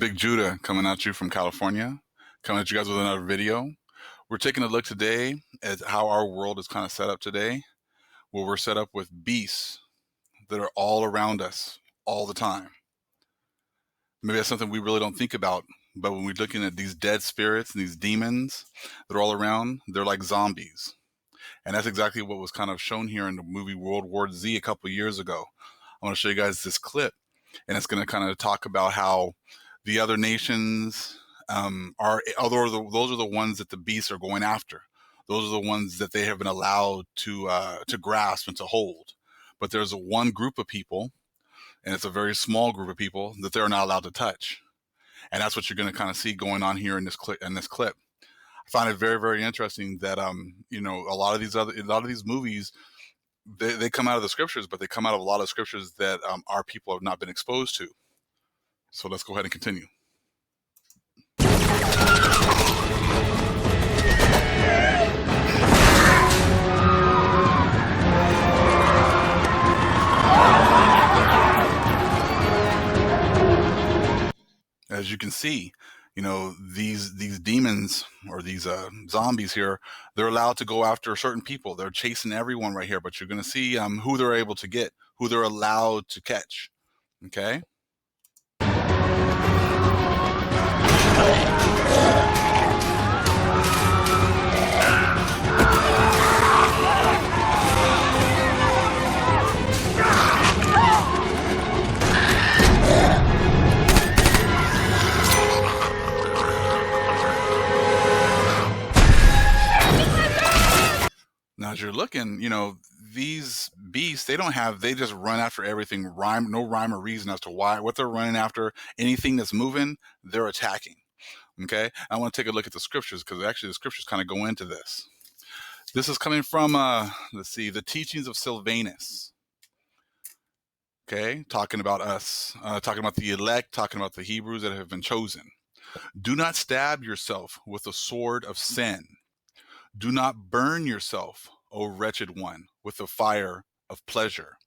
Big Judah coming at you from California, coming at you guys with another video. We're taking a look today at how our world is kind of set up today, where we're set up with beasts that are all around us all the time. Maybe that's something we really don't think about, but when we're looking at these dead spirits and these demons that are all around, they're like zombies. And that's exactly what was kind of shown here in the movie World War Z a couple years ago. I want to show you guys this clip, and it's going to kind of talk about how the other nations those are the ones that the beasts are going after. Those are the ones that they have been allowed to grasp and to hold. But there's one group of people, and it's a very small group of people that they're not allowed to touch. And that's what you're going to kind of see going on here in this clip. I find it very, very interesting that a lot of these movies, they come out of the scriptures, but they come out of a lot of scriptures that our people have not been exposed to. So let's go ahead and continue. As you can see, these demons or these zombies here, they're allowed to go after certain people. They're chasing everyone right here, but you're going to see who they're able to get, who they're allowed to catch. Okay. Now, as you're looking, these beasts, they just run after everything, no rhyme or reason as to what they're running after. Anything that's moving, they're attacking. Okay. I want to take a look at the scriptures, because actually the scriptures kind of go into this. This is coming from, the teachings of Silvanus. Okay. Talking about us, talking about the elect, talking about the Hebrews that have been chosen. Do not stab yourself with the sword of sin. Do not burn yourself, O wretched one, with the fire of pleasure.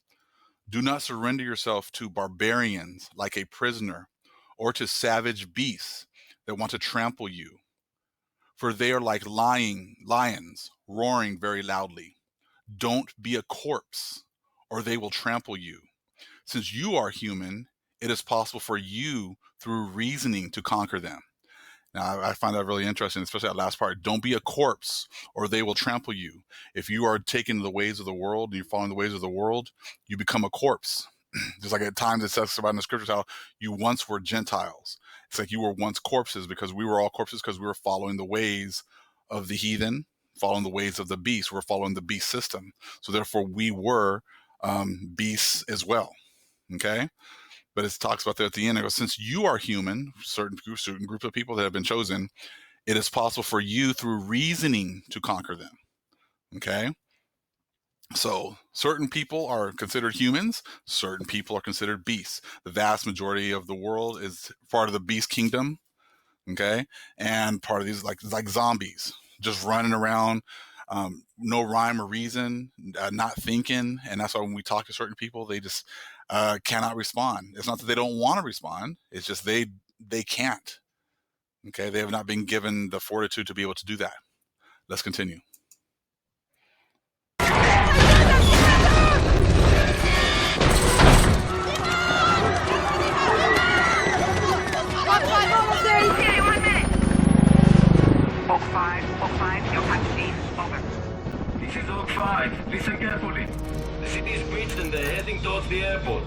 Do not surrender yourself to barbarians like a prisoner, or to savage beasts that want to trample you. For they are like lions, roaring very loudly. Don't be a corpse, or they will trample you. Since you are human, it is possible for you, through reasoning, to conquer them. Now, I find that really interesting, especially that last part. Don't be a corpse, or they will trample you. If you are taking the ways of the world and you're following the ways of the world, you become a corpse. Just like at times it says about in the scriptures how you once were Gentiles. It's like you were once corpses, because we were all corpses because we were following the ways of the heathen, following the ways of the beast. We're following the beast system. So therefore we were beasts as well. Okay? But it talks about that at the end. It goes, since you are human, certain groups of people that have been chosen, it is possible for you, through reasoning, to conquer them. Okay? So certain people are considered humans. Certain people are considered beasts. The vast majority of the world is part of the beast kingdom. Okay? And part of these like zombies, just running around, no rhyme or reason, not thinking. And that's why when we talk to certain people, they just cannot respond. It's not that they don't want to respond. It's just they can't. Okay, they have not been given the fortitude to be able to do that. Let's continue. Oak 5, you have seen. Over. This is Oak 5. Listen carefully. The city is breached and they're heading towards the airport.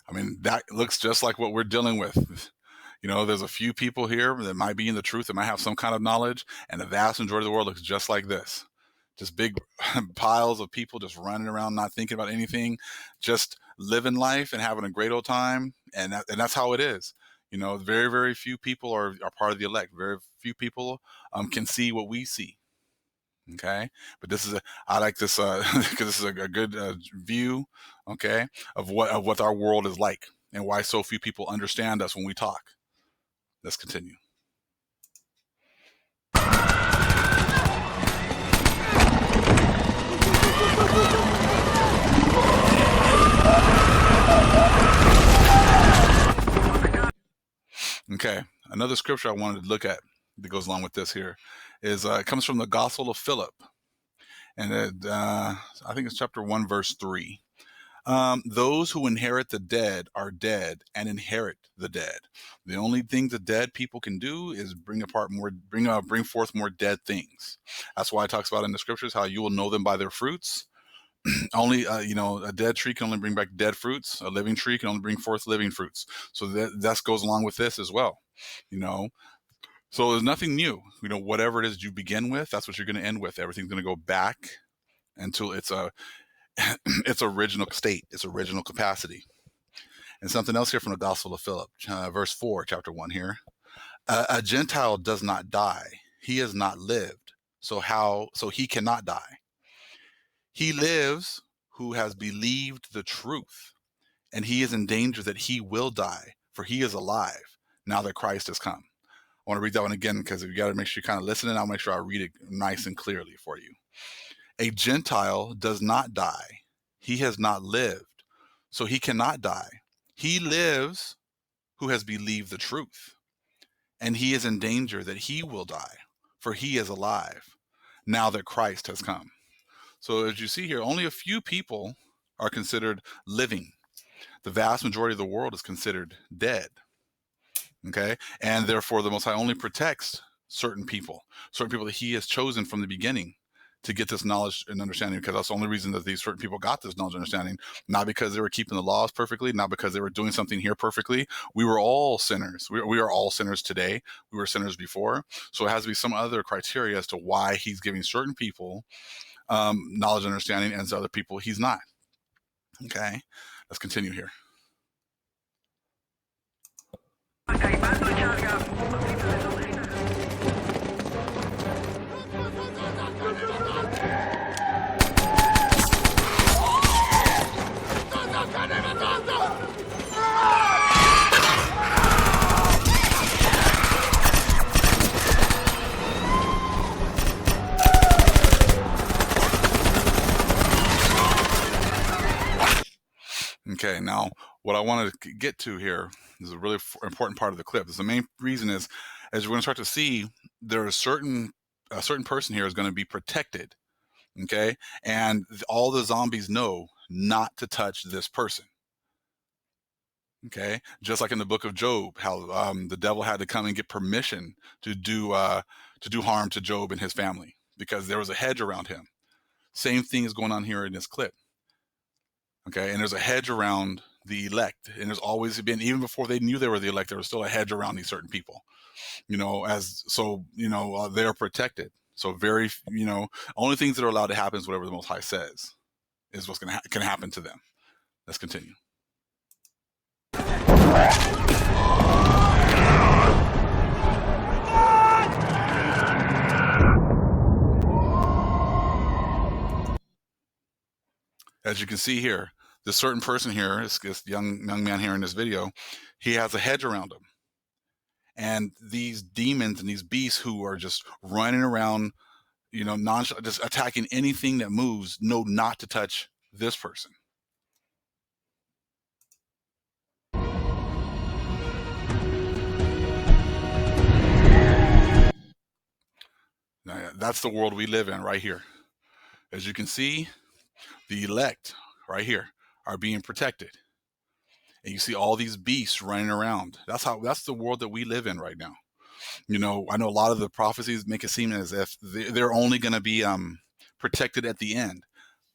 I mean, that looks just like what we're dealing with. There's a few people here that might be in the truth, that might have some kind of knowledge, and the vast majority of the world looks just like this. Just big piles of people just running around, not thinking about anything, just living life and having a great old time. And that's how it is. Very, very few people are part of the elect. Very few people can see what we see. Okay. But I like this because this is a good view, okay, of what our world is like and why so few people understand us when we talk. Let's continue. Okay, another scripture I wanted to look at that goes along with this here is it comes from the Gospel of Philip, and I think it's chapter 1, verse 3. Those who inherit the dead are dead and inherit the dead. The only thing the dead people can do is bring forth more dead things. That's why it talks about in the scriptures how you will know them by their fruits. Only a dead tree can only bring back dead fruits. A living tree can only bring forth living fruits. So that goes along with this as well. So there's nothing new. Whatever it is you begin with, that's what you're going to end with. Everything's going to go back until it's its original state, its original capacity. And something else here from the Gospel of Philip, verse 4, chapter 1 here. A Gentile does not die. He has not lived. So he cannot die. He lives who has believed the truth, and he is in danger that he will die, for he is alive now that Christ has come. I want to read that one again because you got to make sure you kind of listen, and I'll make sure I read it nice and clearly for you. A Gentile does not die. He has not lived, so he cannot die. He lives who has believed the truth, and he is in danger that he will die, for he is alive now that Christ has come. So as you see here, only a few people are considered living. The vast majority of the world is considered dead. Okay, and therefore the Most High only protects certain people that he has chosen from the beginning to get this knowledge and understanding, because that's the only reason that these certain people got this knowledge and understanding, not because they were keeping the laws perfectly, not because they were doing something here perfectly. We were all sinners. We are all sinners today. We were sinners before. So it has to be some other criteria as to why he's giving certain people knowledge and understanding, and to other people he's not. Okay, let's continue here. Okay, now what I wanted to get to here is a really important part of the clip. The main reason is, as we're going to start to see, there is a certain person here is going to be protected. Okay, and all the zombies know not to touch this person. Okay, just like in the book of Job, how the devil had to come and get permission to do harm to Job and his family because there was a hedge around him. Same thing is going on here in this clip. Okay, and there's a hedge around the elect, and there's always been, even before they knew they were the elect, there was still a hedge around these certain people. They're protected. So only things that are allowed to happen is whatever the Most High says is what's can happen to them. Let's continue. As you can see here, this certain person here, this young man here in this video, he has a hedge around him. And these demons and these beasts who are just running around, just attacking anything that moves, know not to touch this person. Now, that's the world we live in right here. As you can see, the elect right here are being protected. And you see all these beasts running around. That's the world that we live in right now. I know a lot of the prophecies make it seem as if they're only going to be protected at the end.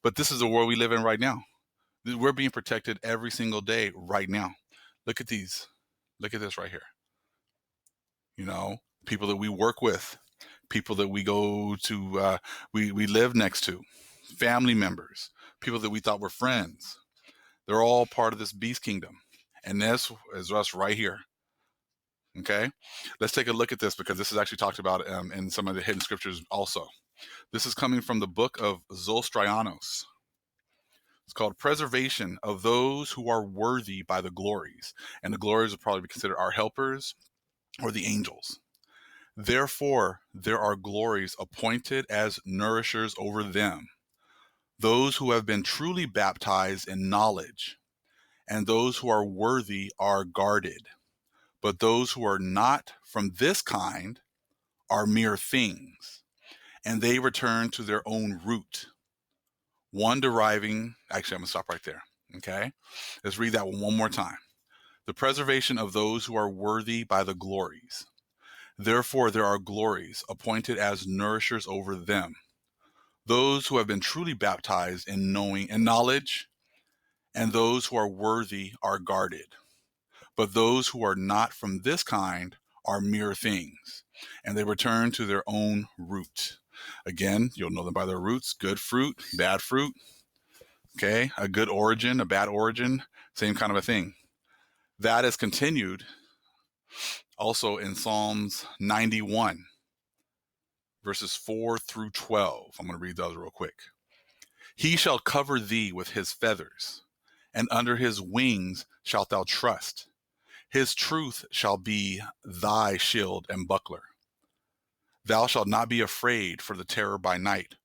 But this is the world we live in right now. We're being protected every single day right now. Look at these. Look at this right here. People that we work with, people that we go to, we live next to, family members, people that we thought were friends. They're all part of this beast kingdom. And this is us right here. Okay, let's take a look at this, because this is actually talked about in some of the hidden scriptures also. This is coming from the book of Zostrianos. It's called Preservation of Those Who Are Worthy by the Glories. And the glories will probably be considered our helpers or the angels. Therefore, there are glories appointed as nourishers over them. Those who have been truly baptized in knowledge and those who are worthy are guarded. But those who are not from this kind are mere things, and they return to their own root. One deriving, actually, I'm going to stop right there. Okay? Let's read that one more time. The preservation of those who are worthy by the glories. Therefore, there are glories appointed as nourishers over them. Those who have been truly baptized in knowing and knowledge, and those who are worthy are guarded. But those who are not from this kind are mere things, and they return to their own root. Again, you'll know them by their roots: good fruit, bad fruit. Okay, a good origin, a bad origin, same kind of a thing. That is continued also in Psalms 91, verses 4 through 12. I'm going to read those real quick. He shall cover thee with his feathers, and under his wings shalt thou trust. His truth shall be thy shield and buckler. Thou shalt not be afraid for the terror by night,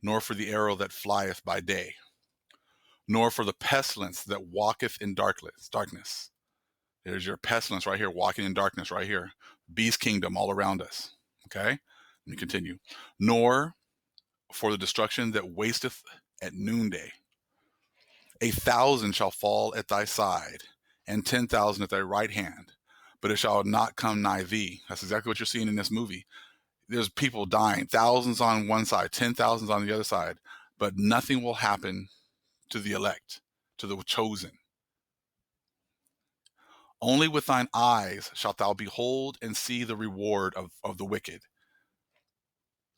nor for the arrow that flieth by day, nor for the pestilence that walketh in darkness. There's your pestilence right here, walking in darkness right here. Beast kingdom all around us. Okay? Let me continue. Nor for the destruction that wasteth at noonday. 1,000 shall fall at thy side, and 10,000 at thy right hand, but it shall not come nigh thee. That's exactly what you're seeing in this movie. There's people dying, thousands on one side, 10,000s on the other side, but nothing will happen to the elect, to the chosen. Only with thine eyes shalt thou behold and see the reward of the wicked.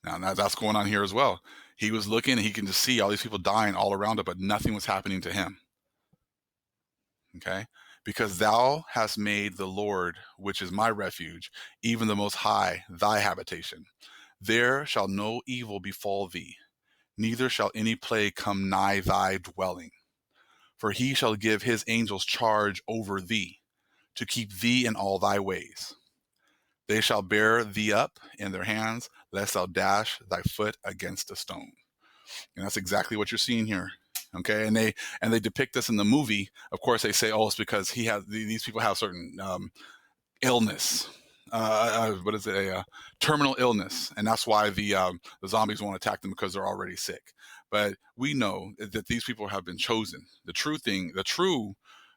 Now that's going on here as well. He was looking and he can just see all these people dying all around him, but nothing was happening to him. Okay? Because thou hast made the Lord, which is my refuge, even the Most High, thy habitation. There shall no evil befall thee, neither shall any plague come nigh thy dwelling. For he shall give his angels charge over thee, to keep thee in all thy ways. They shall bear thee up in their hands, lest thou dash thy foot against a stone. And that's exactly what you're seeing here. Okay, and they depict this in the movie. Of course, they say, "Oh, it's because these people have certain illness. What is it? A terminal illness, and that's why the zombies won't attack them, because they're already sick." But we know that these people have been chosen. The true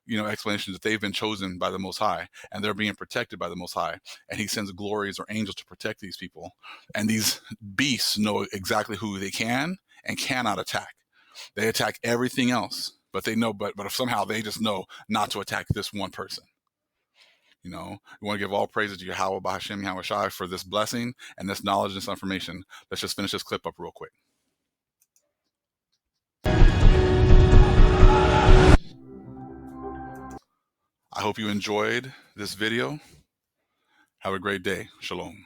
explanation is that they've been chosen by the Most High, and they're being protected by the Most High, and He sends glories or angels to protect these people. And these beasts know exactly who they can and cannot attack. They attack everything else, but they know, but somehow they just know not to attack this one person. You want to give all praises to Yahweh Bahashem Yahweh Shai for this blessing and this knowledge and this information. Let's just finish this clip up real quick. I hope you enjoyed this video. Have a great day. Shalom.